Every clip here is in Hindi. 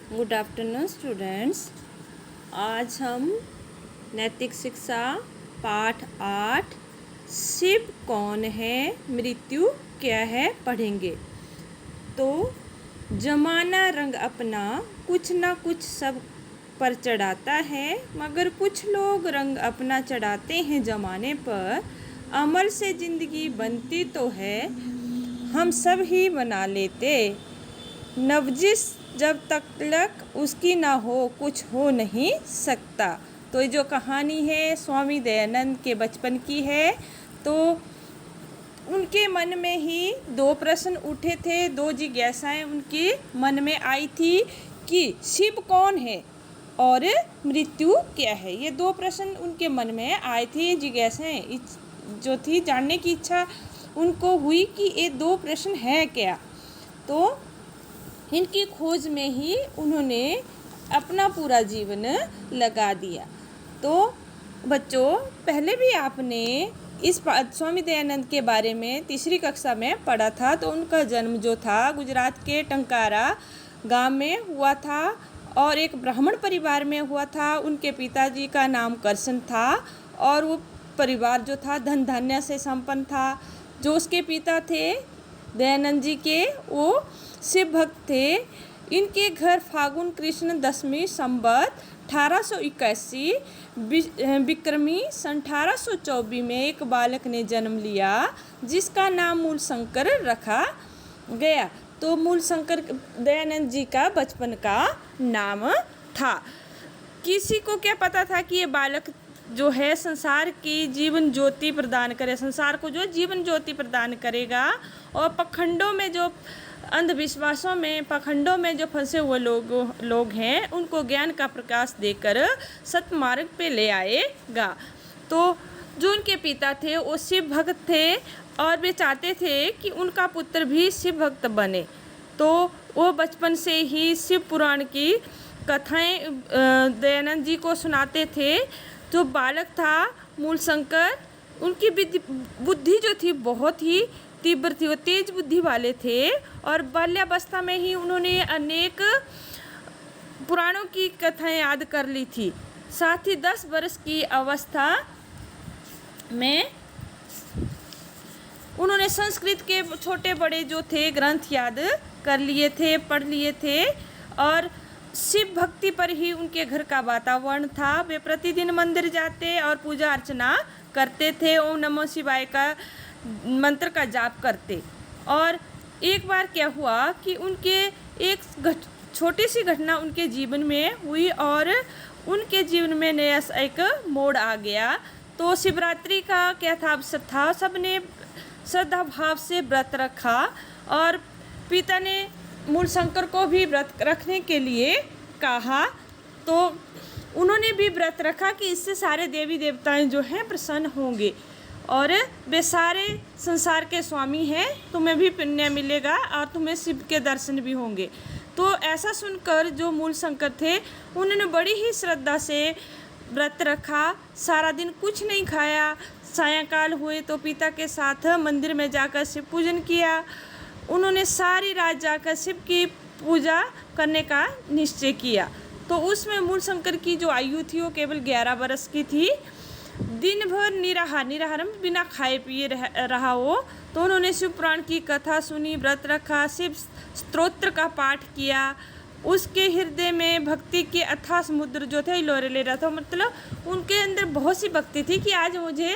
Good afternoon students. आज हम नैतिक शिक्षा पाठ 8 शिव कौन है मृत्यु क्या है पढ़ेंगे। तो जमाना रंग अपना कुछ ना कुछ सब पर चढ़ाता है, मगर कुछ लोग रंग अपना चढ़ाते हैं जमाने पर। अमल से ज़िंदगी बनती तो है, हम सब ही बना लेते। नवजिश जब तक उसकी ना हो कुछ हो नहीं सकता। तो ये जो कहानी है स्वामी दयानंद के बचपन की है। तो उनके मन में ही दो प्रश्न उठे थे, दो जिज्ञासाएं उनके मन में आई थी कि शिव कौन है और मृत्यु क्या है। ये दो प्रश्न उनके मन में आए थे, जिज्ञासाएं जो थी, जानने की इच्छा उनको हुई कि ये दो प्रश्न है क्या। तो इनकी खोज में ही उन्होंने अपना पूरा जीवन लगा दिया। तो बच्चों, पहले भी आपने इस स्वामी दयानंद के बारे में तीसरी कक्षा में पढ़ा था। तो उनका जन्म जो था गुजरात के टंकारा गांव में हुआ था और एक ब्राह्मण परिवार में हुआ था। उनके पिताजी का नाम करसन था और वो परिवार जो था धन धान्य से संपन्न था। जो उसके पिता थे दयानंद जी के, वो शिव भक्त थे। इनके घर फागुन कृष्ण दशमी संवत 1881 विक्रमी 1824 में एक बालक ने जन्म लिया जिसका नाम मूल शंकर रखा गया। तो मूल शंकर दयानंद जी का बचपन का नाम था। किसी को क्या पता था कि ये बालक जो है संसार की जीवन ज्योति प्रदान करे, संसार को जो जीवन ज्योति प्रदान करेगा और पखंडों में जो अंधविश्वासों में पखंडों में जो फंसे हुए लोग हैं उनको ज्ञान का प्रकाश देकर सतमार्ग पे ले आएगा। तो जो उनके पिता थे वो शिव भक्त थे और वे चाहते थे कि उनका पुत्र भी शिव भक्त बने। तो वो बचपन से ही शिव पुराण की कथाएं दयानंद जी को सुनाते थे। जो बालक था मूल शंकर, उनकी बुद्धि जो थी बहुत ही तीव्र थी, वो तेज बुद्धि वाले थे और बाल्यावस्था में ही उन्होंने अनेक पुराणों की कथाएं याद कर ली थी। साथ ही 10 वर्ष की अवस्था में उन्होंने संस्कृत के छोटे बड़े जो थे ग्रंथ याद कर लिए थे, पढ़ लिए थे और शिव भक्ति पर ही उनके घर का वातावरण था। वे प्रतिदिन मंदिर जाते और पूजा अर्चना करते थे, ओम नमो शिवाय का मंत्र का जाप करते। और एक बार क्या हुआ कि उनके एक छोटी सी घटना उनके जीवन में हुई और उनके जीवन में नया एक मोड़ आ गया। तो शिवरात्रि का क्या था अवसर था, सबने श्रद्धा भाव से व्रत रखा और पिता ने मूल शंकर को भी व्रत रखने के लिए कहा। तो उन्होंने भी व्रत रखा कि इससे सारे देवी देवताएं जो हैं प्रसन्न होंगे और वे सारे संसार के स्वामी हैं, तुम्हें भी पुण्य मिलेगा और तुम्हें शिव के दर्शन भी होंगे। तो ऐसा सुनकर जो मूल शंकर थे उन्होंने बड़ी ही श्रद्धा से व्रत रखा, सारा दिन कुछ नहीं खाया। सायंकाल हुए तो पिता के साथ मंदिर में जाकर शिव पूजन किया। उन्होंने सारी रात जाकर शिव की पूजा करने का निश्चय किया। तो उसमें मूल शंकर की जो आयु थी वो केवल 11 वर्ष की थी। दिन भर निराहार बिना खाए पिए रहा वो। तो उन्होंने शिव पुराण की कथा सुनी, व्रत रखा, शिव स्तोत्र का पाठ किया। उसके हृदय में भक्ति के अथाह समुद्र जो थे लोरे ले रहा था, मतलब उनके अंदर बहुत सी भक्ति थी कि आज मुझे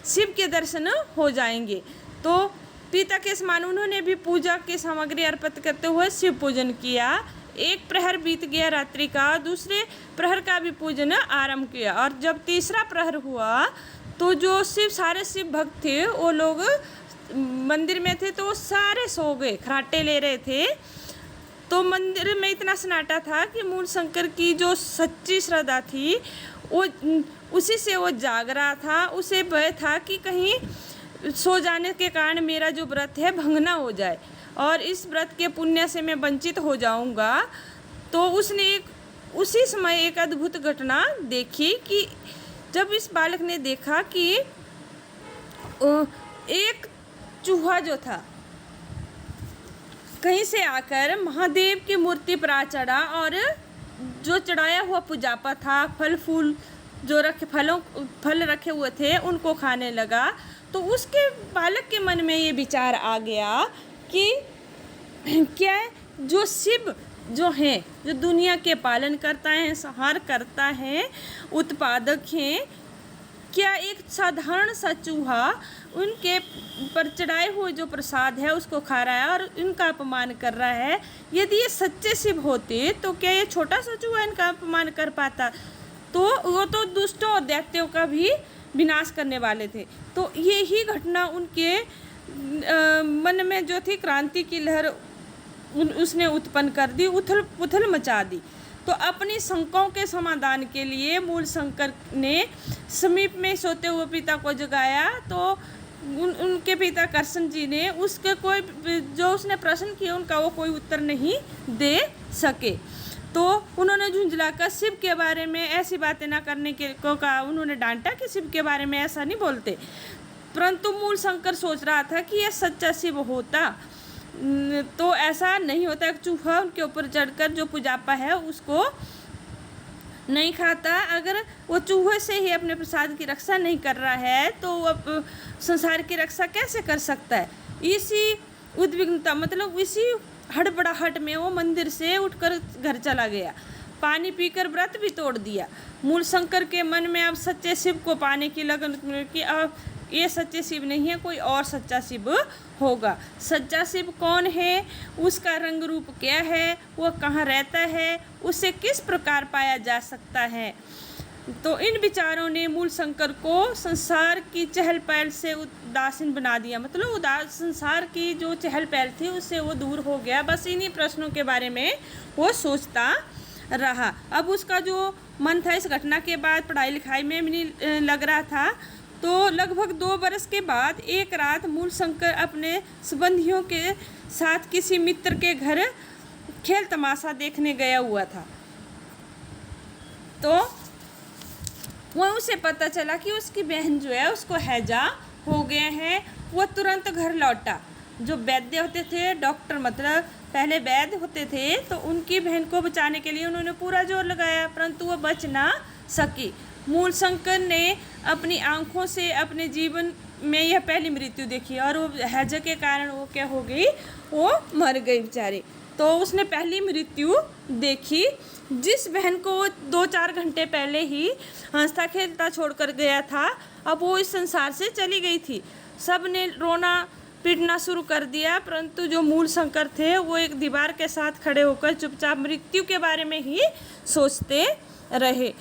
शिव के दर्शन हो जाएंगे। तो पिता के समान उन्होंने भी पूजा की सामग्री अर्पित करते हुए शिव पूजन किया। एक प्रहर बीत गया रात्रि का, दूसरे प्रहर का भी पूजन आरंभ किया और जब तीसरा प्रहर हुआ तो जो सारे शिव भक्त थे वो लोग मंदिर में थे, तो वो सारे सो गए, खराटे ले रहे थे। तो मंदिर में इतना सन्नाटा था कि मूल शंकर की जो सच्ची श्रद्धा थी वो उसी से वो जाग रहा था। उसे भय था कि कहीं सो जाने के कारण मेरा जो व्रत है भंग ना हो जाए और इस व्रत के पुण्य से मैं वंचित हो जाऊंगा। तो उसने उसी समय एक अद्भुत घटना देखी कि जब इस बालक ने देखा कि एक चूहा जो था कहीं से आकर महादेव की मूर्ति पर आ चढ़ा और जो चढ़ाया हुआ पुजापा था, फल फूल जो फल रखे हुए थे उनको खाने लगा। तो उसके बालक के मन में ये विचार आ गया कि क्या जो शिव जो हैं, जो दुनिया के पालन करता है, संहार करता है, उत्पादक हैं, क्या एक साधारण सा चूहा उनके पर चढ़ाए हुए जो प्रसाद है उसको खा रहा है और इनका अपमान कर रहा है? यदि ये सच्चे शिव होते तो क्या ये छोटा सा चूहा इनका अपमान कर पाता? तो वो तो दुष्टों और दैत्यों का भी विनाश करने वाले थे। तो ये ही घटना उनके मन में जो थी क्रांति की लहर उसने उत्पन्न कर दी, उथल पुथल मचा दी। तो अपनी शंकाओं के समाधान के लिए मूलशंकर ने समीप में सोते हुए पिता को जगाया। तो उनके पिता कृष्ण जी ने उसके कोई जो उसने प्रश्न किए उनका वो कोई उत्तर नहीं दे सके। तो उन्होंने झुंझलाकर शिव के बारे में ऐसी बातें ना करने के को कहा। उन्होंने डांटा कि शिव के बारे में ऐसा नहीं बोलते। परंतु मूलशंकर सोच रहा था कि यह सच्चा शिव होता तो ऐसा नहीं होता। एक चूहा उनके ऊपर चढ़कर जो पुजापा है उसको नहीं खाता। अगर वो चूहे से ही अपने प्रसाद की रक्षा नहीं कर रहा है तो वो संसार की रक्षा कैसे कर सकता है? इसी उद्विग्नता मतलब इसी हड़बड़ाहट में वो मंदिर से उठकर घर चला गया। पानी पीकर व्रत भी तोड़ दिया। मूलशंकर के मन में अब सच्चे शिव को पाने की लगन कि अब ये सच्चे शिव नहीं है, कोई और सच्चा शिव होगा। सच्चा शिव कौन है, उसका रंग रूप क्या है, वो कहाँ रहता है, उसे किस प्रकार पाया जा सकता है? तो इन विचारों ने मूलशंकर को संसार की चहल पहल से उदासीन बना दिया। मतलब संसार की जो चहल पहल थी उससे वो दूर हो गया। बस इन्हीं प्रश्नों के बारे में वो सोचता रहा। अब उसका जो मन था इस घटना के बाद पढ़ाई लिखाई में भी नहीं लग रहा था। तो लगभग 2 बरस के बाद एक रात मूलशंकर अपने संबंधियों के साथ किसी मित्र के घर खेल तमाशा देखने गया हुआ था। तो वह उसे पता चला कि उसकी बहन जो है उसको हैजा हो गया है। वह तुरंत घर लौटा। जो वैद्य होते थे, डॉक्टर मतलब पहले वैद्य होते थे, तो उनकी बहन को बचाने के लिए उन्होंने पूरा जोर लगाया, परंतु वह बच ना सकी। मूलशंकर ने अपनी आंखों से अपने जीवन में यह पहली मृत्यु देखी और वो हैजा के कारण वो क्या हो गई, वो मर गई बेचारी। तो उसने पहली मृत्यु देखी। जिस बहन को वो 2-4 घंटे पहले ही हंसता खेलता छोड़कर गया था, अब वो इस संसार से चली गई थी। सब ने रोना पीटना शुरू कर दिया, परंतु जो मूलशंकर थे वो एक दीवार के साथ खड़े होकर चुपचाप मृत्यु के बारे में ही सोचते रहे।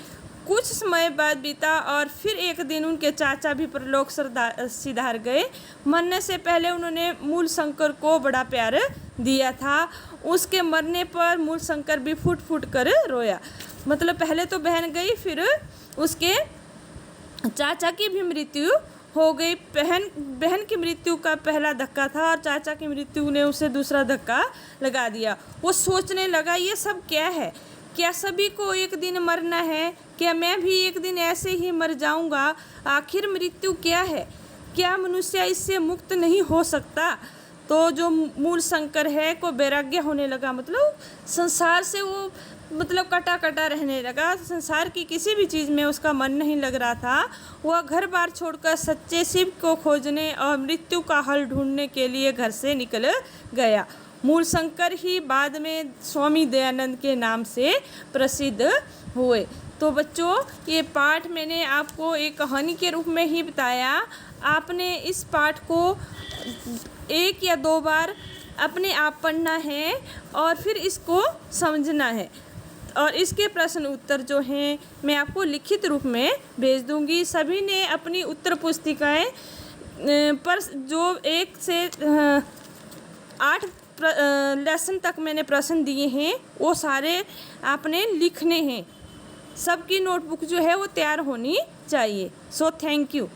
कुछ समय बाद बीता और फिर एक दिन उनके चाचा भी परलोक सिधार गए। मरने से पहले उन्होंने मूलशंकर को बड़ा प्यार दिया था। उसके मरने पर मूलशंकर भी फूट फूट कर रोया। मतलब पहले तो बहन गई, फिर उसके चाचा की भी मृत्यु हो गई। बहन की मृत्यु का पहला धक्का था और चाचा की मृत्यु ने उसे दूसरा धक्का लगा दिया। वो सोचने लगा ये सब क्या है? क्या सभी को एक दिन मरना है? क्या मैं भी एक दिन ऐसे ही मर जाऊंगा? आखिर मृत्यु क्या है? क्या मनुष्य इससे मुक्त नहीं हो सकता? तो जो मूलशंकर है को वैराग्य होने लगा। मतलब संसार से वो मतलब कटा कटा रहने लगा। संसार की किसी भी चीज़ में उसका मन नहीं लग रहा था। वह घर बार छोड़कर सच्चे शिव को खोजने और मृत्यु का हल ढूंढने के लिए घर से निकल गया। मूलशंकर ही बाद में स्वामी दयानंद के नाम से प्रसिद्ध हुए। तो बच्चों, ये पाठ मैंने आपको एक कहानी के रूप में ही बताया। आपने इस पाठ को 1 या 2 बार अपने आप पढ़ना है और फिर इसको समझना है। और इसके प्रश्न उत्तर जो हैं मैं आपको लिखित रूप में भेज दूंगी। सभी ने अपनी उत्तर पुस्तिकाएं पर जो 1 से 8 लेसन तक मैंने प्रश्न दिए हैं वो सारे आपने लिखने हैं। सबकी नोटबुक जो है वो तैयार होनी चाहिए। So thank you.